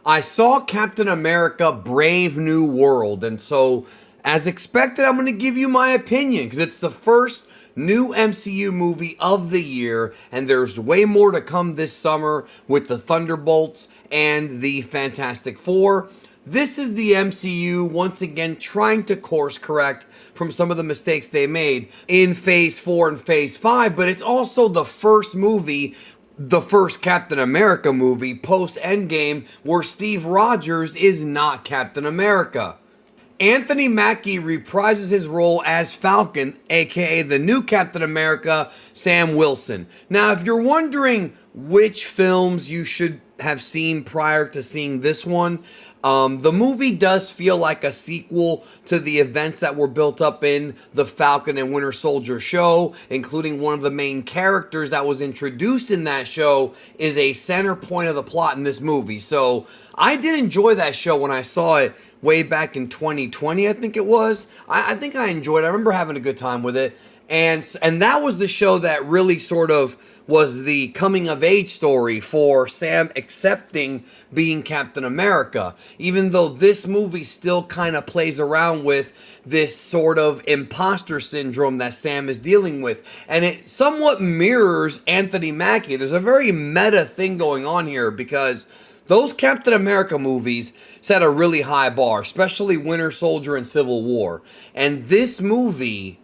I saw Captain America Brave New World, and so, as expected, I'm going to give you my opinion because it's the first new MCU movie of the year, and there's way more to come this summer with the Thunderbolts and the Fantastic Four. This is the MCU once again trying to course correct from some of the mistakes they made in Phase 4 and Phase 5, but it's also the first movie, the first Captain America movie post Endgame where Steve Rogers is not Captain America. Anthony Mackie reprises his role as Falcon, aka the new Captain America, Sam Wilson. Now, if you're wondering which films you should have seen prior to seeing this one, the movie does feel like a sequel to the events that were built up in the Falcon and Winter Soldier show, including one of the main characters that was introduced in that show is a center point of the plot in this movie. So I did enjoy that show when I saw it way back in 2020, I think it was. I think I enjoyed it. I remember having a good time with it. And that was the show that really sort of was the coming of age story for Sam accepting being Captain America. Even though this movie still kind of plays around with this sort of imposter syndrome that Sam is dealing with. And it somewhat mirrors Anthony Mackie. There's a very meta thing going on here because those Captain America movies set a really high bar, especially Winter Soldier and Civil War. And this movie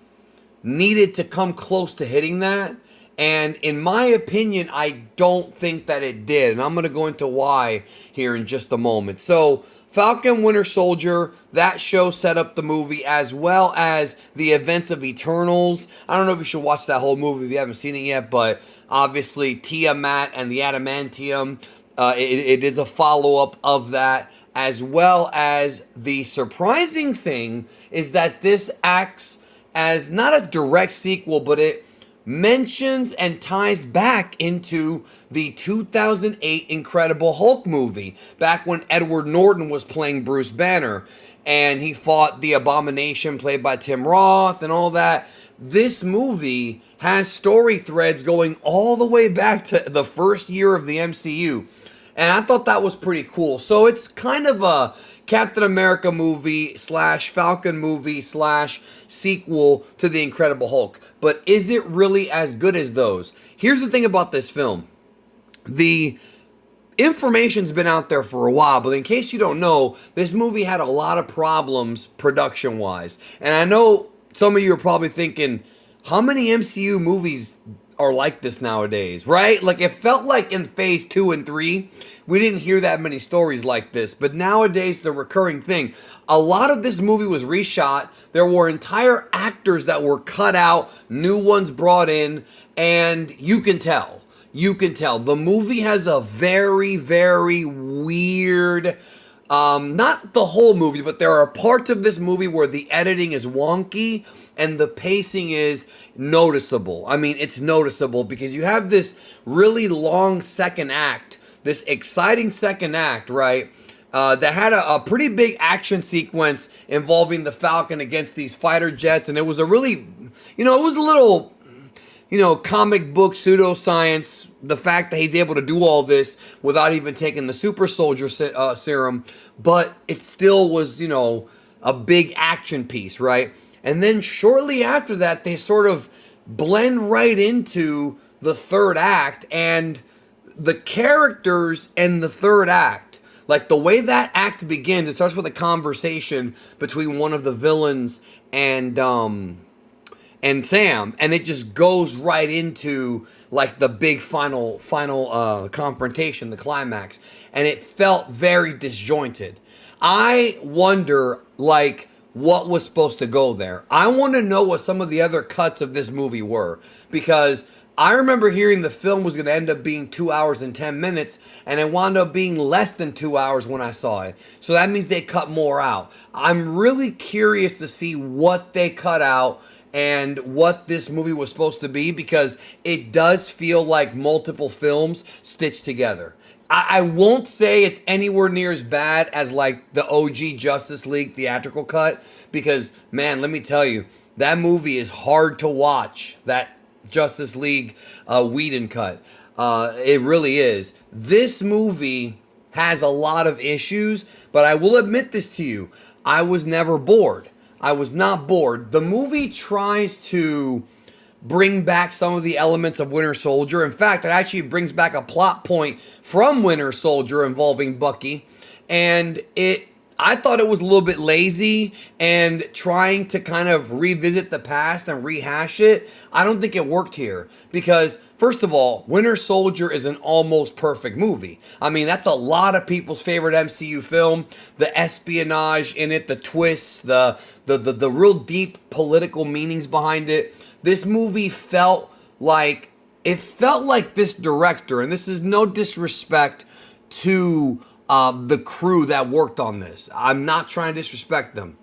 needed to come close to hitting that. And in my opinion, I don't think that it did. And I'm going to go into why here in just a moment. So, Falcon Winter Soldier, that show set up the movie as well as the events of Eternals. I don't know if you should watch that whole movie if you haven't seen it yet, but obviously Tiamat and the Adamantium, it is a follow-up of that, as well as the surprising thing is that this acts as not a direct sequel, but it mentions and ties back into the 2008 Incredible Hulk movie, back when Edward Norton was playing Bruce Banner, and he fought the Abomination played by Tim Roth and all that. This movie has story threads going all the way back to the first year of the MCU, and I thought that was pretty cool. So it's kind of a Captain America movie slash Falcon movie slash sequel to the Incredible Hulk. But is it really as good as those? Here's the thing about this film. The information's been out there for a while, but in case you don't know, this movie had a lot of problems production-wise. And I know some of you are probably thinking, how many MCU movies are like this nowadays, right? Like, it felt like in Phase 2 and 3, we didn't hear that many stories like this. But nowadays, the recurring thing. A lot of this movie was reshot. There were entire actors that were cut out, new ones brought in, and you can tell. You can tell. The movie has a very, very weird, not the whole movie, but there are parts of this movie where the editing is wonky and the pacing is noticeable. I mean, it's noticeable because you have this really long second act, this exciting second act, right? That had a pretty big action sequence involving the Falcon against these fighter jets. And it was a really, it was a little, comic book pseudoscience. The fact that he's able to do all this without even taking the super soldier serum. But it still was, a big action piece, right? And then shortly after that, they sort of blend right into the third act. And the characters in the third act, like the way that act begins, it starts with a conversation between one of the villains and Sam, and it just goes right into like the big final confrontation, the climax, and it felt very disjointed. I wonder, like, what was supposed to go there. I want to know what some of the other cuts of this movie were, because I remember hearing the film was going to end up being 2 hours and 10 minutes, and it wound up being less than 2 hours when I saw it. So that means they cut more out. I'm really curious to see what they cut out and what this movie was supposed to be, because it does feel like multiple films stitched together. I won't say it's anywhere near as bad as like the OG Justice League theatrical cut, because, man, let me tell you, that movie is hard to watch. That Justice League Whedon cut. It really is. This movie has a lot of issues, but I will admit this to you. I was never bored. I was not bored. The movie tries to bring back some of the elements of Winter Soldier. In fact, it actually brings back a plot point from Winter Soldier involving Bucky. And I thought it was a little bit lazy and trying to kind of revisit the past and rehash it. I don't think it worked here because, first of all, Winter Soldier is an almost perfect movie. I mean, that's a lot of people's favorite MCU film. The espionage in it, the twists, the real deep political meanings behind it. This movie felt like this director, and this is no disrespect to the crew that worked on this. I'm not trying to disrespect them.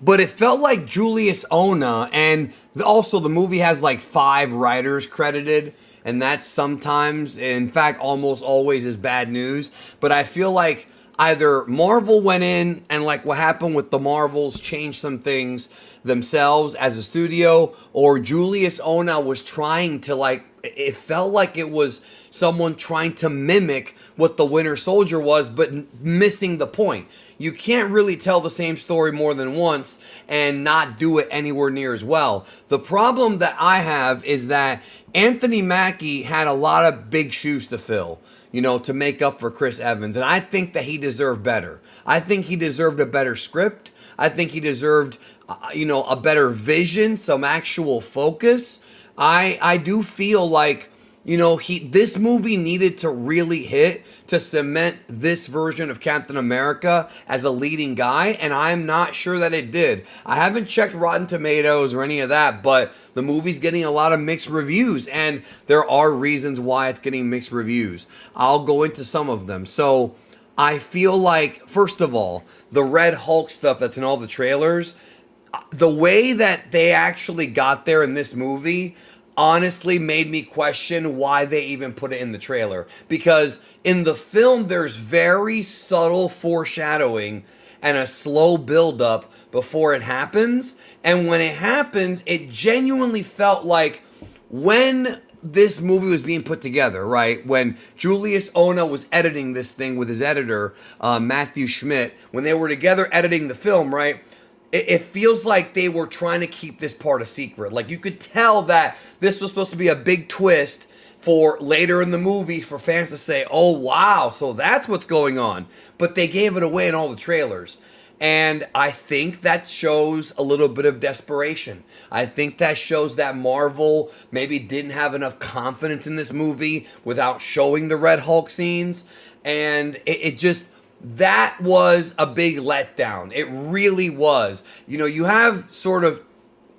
But it felt like Julius Ona, and also the movie has like 5 writers credited, and that's sometimes, in fact, almost always is bad news. But I feel like either Marvel went in and, like what happened with the Marvels, changed some things themselves as a studio, or Julius Ona was trying to, like, it felt like it was someone trying to mimic what the Winter Soldier was, but missing the point. You can't really tell the same story more than once and not do it anywhere near as well. The problem that I have is that Anthony Mackie had a lot of big shoes to fill, to make up for Chris Evans. And I think that he deserved better. I think he deserved a better script. I think he deserved, a better vision, some actual focus. I do feel like, this movie needed to really hit to cement this version of Captain America as a leading guy, and I'm not sure that it did. I haven't checked Rotten Tomatoes or any of that, but the movie's getting a lot of mixed reviews, and there are reasons why it's getting mixed reviews. I'll go into some of them. So I feel like, first of all, the Red Hulk stuff that's in all the trailers, the way that they actually got there in this movie honestly made me question why they even put it in the trailer. Because in the film, there's very subtle foreshadowing and a slow buildup before it happens. And when it happens, it genuinely felt like when this movie was being put together, right? When Julius Ona was editing this thing with his editor, Matthew Schmidt, when they were together editing the film, right? It feels like they were trying to keep this part a secret. Like, you could tell that this was supposed to be a big twist for later in the movie for fans to say, oh, wow, so that's what's going on. But they gave it away in all the trailers. And I think that shows a little bit of desperation. I think that shows that Marvel maybe didn't have enough confidence in this movie without showing the Red Hulk scenes. And it just... that was a big letdown. It really was. You have sort of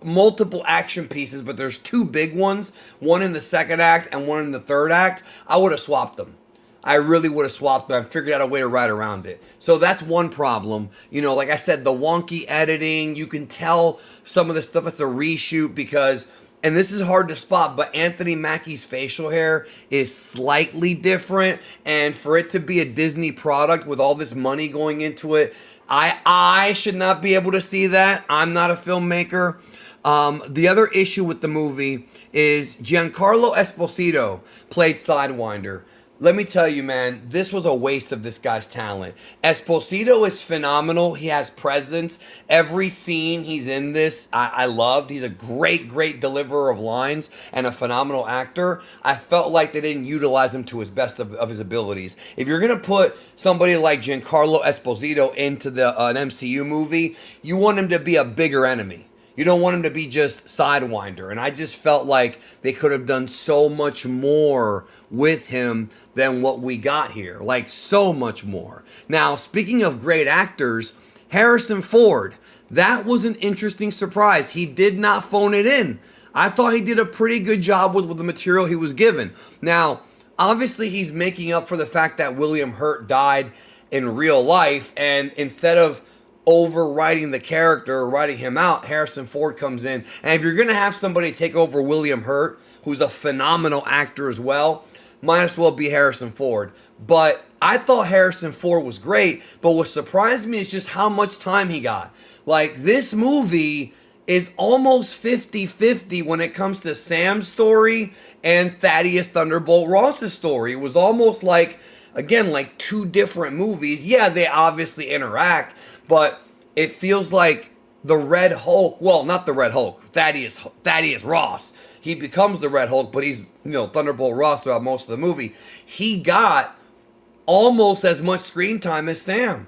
multiple action pieces, but there's 2 big ones, one in the second act and one in the third act. I would have swapped them. I really would have swapped them. I figured out a way to ride around it. So that's one problem. Like I said, the wonky editing, you can tell some of the stuff that's a reshoot because, and this is hard to spot, but Anthony Mackie's facial hair is slightly different. And for it to be a Disney product with all this money going into it, I should not be able to see that. I'm not a filmmaker. The other issue with the movie is Giancarlo Esposito played Sidewinder. Let me tell you, man, this was a waste of this guy's talent. Esposito is phenomenal. He has presence. Every scene he's in this, I loved. He's a great, great deliverer of lines and a phenomenal actor. I felt like they didn't utilize him to his best of his abilities. If you're going to put somebody like Giancarlo Esposito into an MCU movie, you want him to be a bigger enemy. You don't want him to be just Sidewinder. And I just felt like they could have done so much more with him than what we got here. Like, so much more. Now, speaking of great actors, Harrison Ford. That was an interesting surprise. He did not phone it in. I thought he did a pretty good job with the material he was given. Now, obviously, he's making up for the fact that William Hurt died in real life. And instead of overwriting the character or writing him out, Harrison Ford comes in. And if you're going to have somebody take over William Hurt, who's a phenomenal actor as well, might as well be Harrison Ford. But I thought Harrison Ford was great, but what surprised me is just how much time he got. Like, this movie is almost 50-50 when it comes to Sam's story and Thaddeus Thunderbolt Ross's story. It was almost like again, like two different movies. Yeah, they obviously interact, but it feels like the Red Hulk, well, not the Red Hulk, Thaddeus Ross. He becomes the Red Hulk, but he's, Thunderbolt Ross throughout most of the movie. He got almost as much screen time as Sam.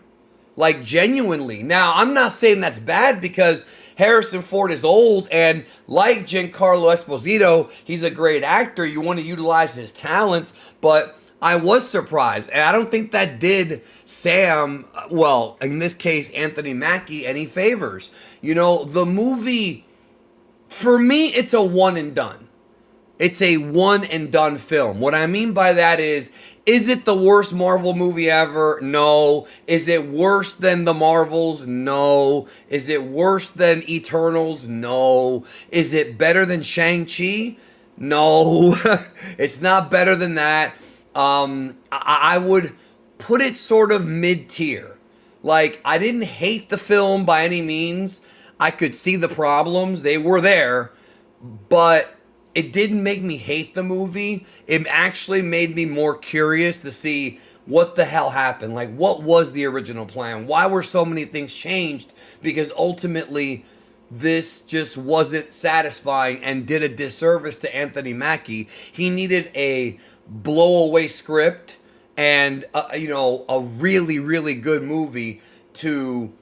Like, genuinely. Now, I'm not saying that's bad because Harrison Ford is old, and like Giancarlo Esposito, he's a great actor. You want to utilize his talents, but I was surprised, and I don't think that did Sam, well, in this case, Anthony Mackie, any favors. The movie, for me, it's a one and done. It's a one and done film. What I mean by that is it the worst Marvel movie ever? No. Is it worse than the Marvels? No. Is it worse than Eternals? No. Is it better than Shang-Chi? No. It's not better than that. I would put it sort of mid-tier. Like, I didn't hate the film by any means. I could see the problems. They were there. But it didn't make me hate the movie. It actually made me more curious to see what the hell happened. Like, what was the original plan? Why were so many things changed? Because ultimately, this just wasn't satisfying and did a disservice to Anthony Mackie. He needed a blow-away script and, a really, really good movie to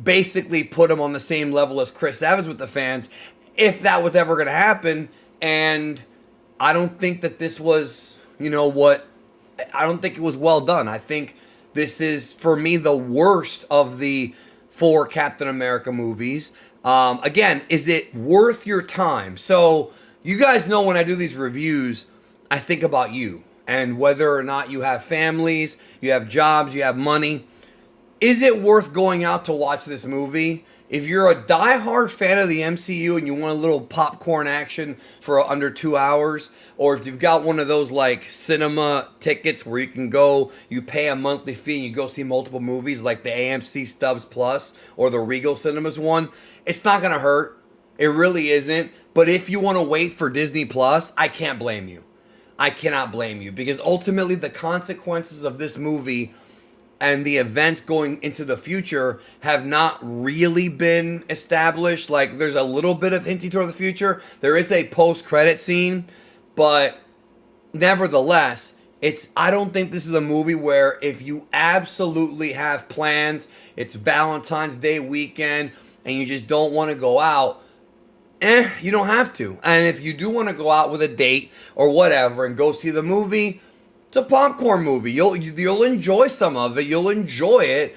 basically put him on the same level as Chris Evans with the fans, if that was ever going to happen. And I don't think that this was, I don't think it was well done. I think this is, for me, the worst of the 4 Captain America movies. Again, is it worth your time? So, you guys know when I do these reviews, I think about you and whether or not you have families, you have jobs, you have money. Is it worth going out to watch this movie? If you're a diehard fan of the MCU and you want a little popcorn action for under 2 hours, or if you've got one of those like cinema tickets where you can go, you pay a monthly fee and you go see multiple movies like the AMC Stubs Plus or the Regal Cinemas one, it's not going to hurt. It really isn't. But if you want to wait for Disney Plus, I can't blame you. I cannot blame you because ultimately the consequences of this movie and the events going into the future have not really been established. Like, there's a little bit of hinting toward the future. There is a post-credit scene, but nevertheless, I don't think this is a movie where if you absolutely have plans, it's Valentine's Day weekend, and you just don't want to go out, you don't have to. And if you do want to go out with a date or whatever and go see the movie, it's a popcorn movie. You'll enjoy some of it. You'll enjoy it,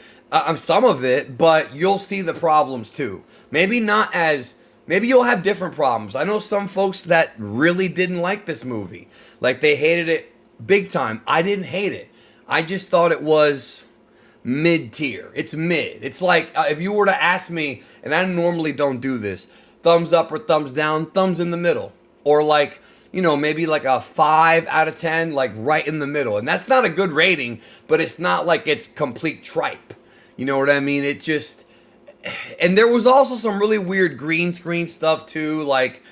some of it, but you'll see the problems too. Maybe you'll have different problems. I know some folks that really didn't like this movie. Like, they hated it big time. I didn't hate it. I just thought it was mid-tier. It's mid. It's like, if you were to ask me, and I normally don't do this, thumbs up or thumbs down, thumbs in the middle. Or like, maybe like a 5 out of 10, like right in the middle. And that's not a good rating, but it's not like it's complete tripe. You know what I mean? It just, and there was also some really weird green screen stuff too. Like,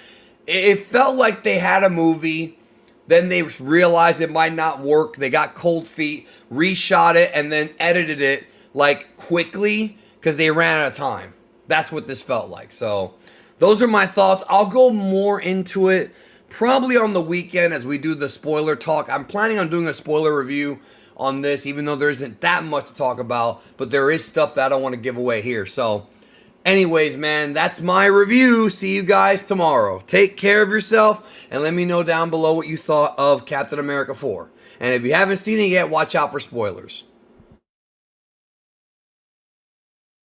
it felt like they had a movie, then they realized it might not work. They got cold feet, reshot it, and then edited it like quickly because they ran out of time. That's what this felt like. So those are my thoughts. I'll go more into it probably on the weekend as we do the spoiler talk. I'm planning on doing a spoiler review on this, even though there isn't that much to talk about, but there is stuff that I don't want to give away here. So anyways, man, that's my review. See you guys tomorrow. Take care of yourself, and let me know down below what you thought of Captain America 4. And if you haven't seen it yet, watch out for spoilers.